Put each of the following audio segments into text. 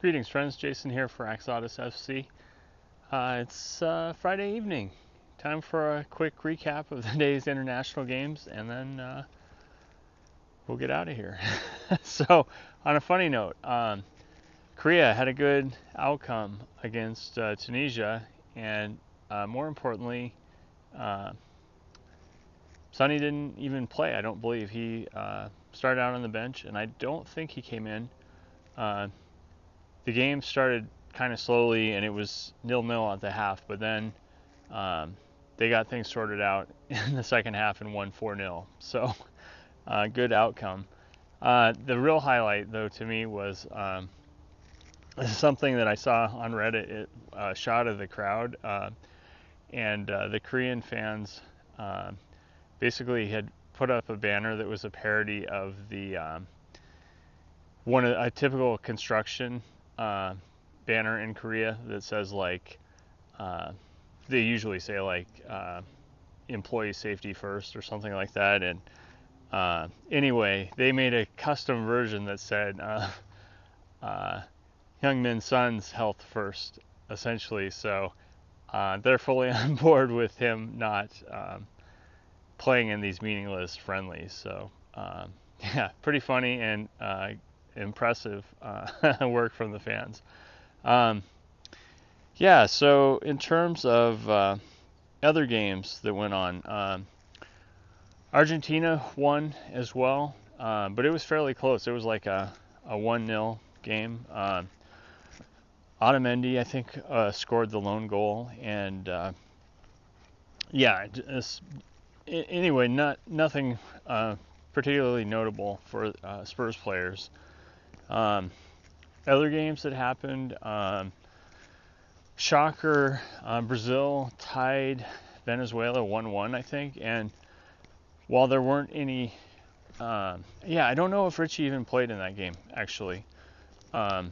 Greetings, friends. Jason here for AxodysFC. It's Friday evening. Time for a quick recap of the day's international games, and then we'll get out of here. So, on a funny note, Korea had a good outcome against Tunisia, and more importantly, Sonny didn't even play, I don't believe. He started out on the bench, and I don't think he came in. The game started kind of slowly, and it was 0-0 at the half, but then they got things sorted out in the second half and won 4-0. So, good outcome. The real highlight, though, to me was something that I saw on Reddit, a shot of the crowd, and the Korean fans basically had put up a banner that was a parody of the a typical construction banner in Korea that says like they usually say like employee safety first or something like that, and anyway, they made a custom version that said Heung-min Son's health first, essentially. So they're fully on board with him not playing in these meaningless friendlies. So yeah, pretty funny and impressive work from the fans. Yeah, so in terms of other games that went on, Argentina won as well, but it was fairly close. It was like a 1-0 game. Otamendi, I think, scored the lone goal, and yeah, anyway, nothing particularly notable for Spurs players. Other games that happened, shocker, Brazil tied Venezuela 1-1, I think, and while there weren't any, I don't know if Richie even played in that game, actually. I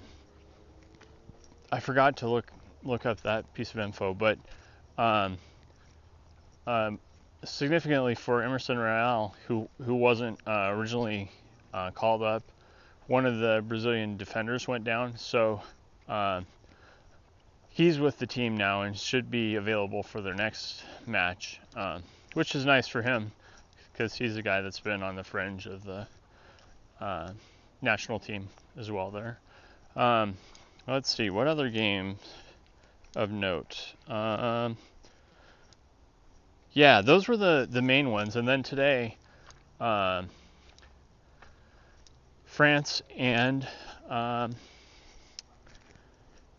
forgot to look up that piece of info, but significantly for Emerson Real, who wasn't originally called up, one of the Brazilian defenders went down, so he's with the team now and should be available for their next match, which is nice for him because he's a guy that's been on the fringe of the national team as well there. Let's see, what other games of note? Yeah, those were the main ones. And then today, France and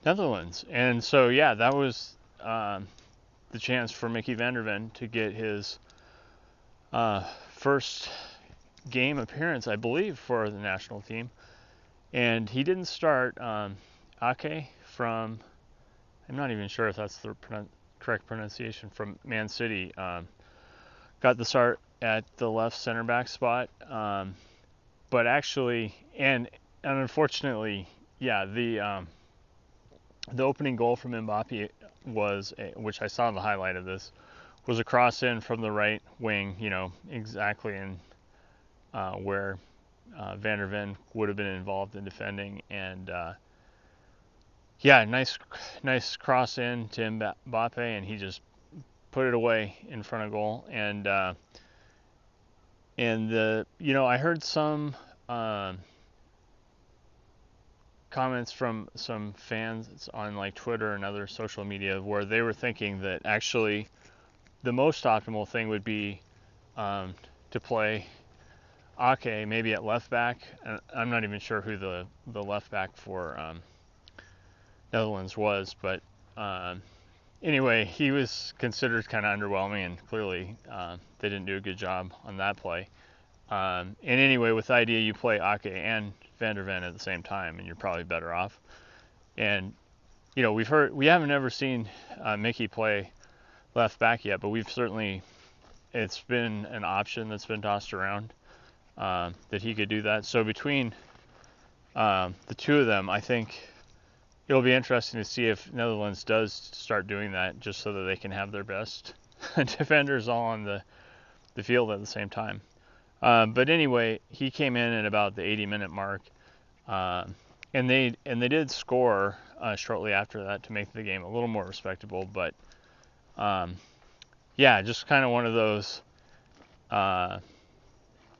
Netherlands. And so, yeah, that was the chance for Micky Van de Ven to get his first game appearance, I believe, for the national team. And he didn't start. Ake from, I'm not even sure if that's the correct pronunciation, from Man City, got the start at the left center back spot. But actually, and unfortunately, yeah, the opening goal from Mbappe was, which I saw in the highlight of this, was a cross in from the right wing, exactly in where Van der Ven would have been involved in defending, and yeah, nice cross in to Mbappe, and he just put it away in front of goal. And I heard some comments from some fans on like Twitter and other social media where they were thinking that actually the most optimal thing would be to play Ake maybe at left back. I'm not even sure who the left back for Netherlands was, but anyway, he was considered kind of underwhelming, and clearly they didn't do a good job on that play. And anyway, with the idea you play Ake and Van der Ven at the same time, and you're probably better off. And we haven't ever seen Micky play left back yet, but it's been an option that's been tossed around that he could do that. So between the two of them, I think it'll be interesting to see if Netherlands does start doing that, just so that they can have their best defenders all on the field at the same time. But anyway, he came in at about the 80-minute mark, they did score shortly after that to make the game a little more respectable. But yeah, just kind of one of those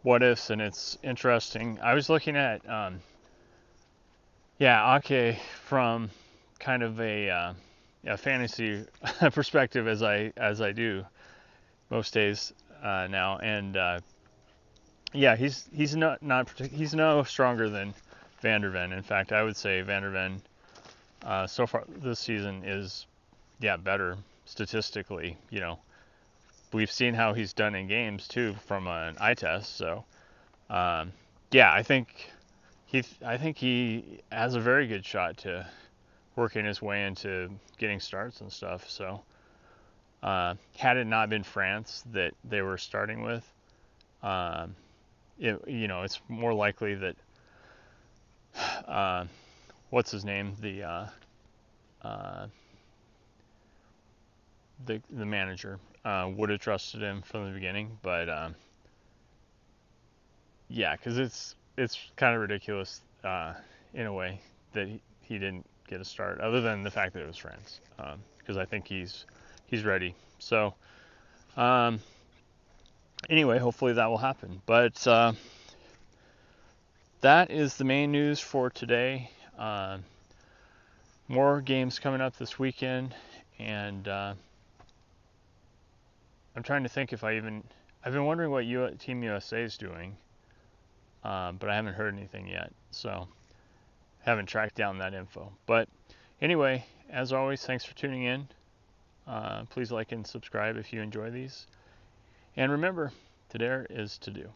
what ifs, and it's interesting. I was looking at Ake from kind of a fantasy perspective as I do most days now, and he's he's no stronger than Van de Ven. In fact, I would say Van de Ven so far this season is better statistically. We've seen how he's done in games too from an eye test. So I think he has a very good shot to working his way into getting starts and stuff. So had it not been France that they were starting with, it's more likely that what's his name, the manager would have trusted him from the beginning. But because it's kind of ridiculous in a way that he didn't get a start, other than the fact that it was France, because I think he's ready. So anyway, hopefully that will happen. But that is the main news for today. More games coming up this weekend, and I'm trying to think if I've been wondering what Team USA is doing, but I haven't heard anything yet, so haven't tracked down that info. But anyway, as always, thanks for tuning in. Please like and subscribe if you enjoy these. And remember, to dare is to do.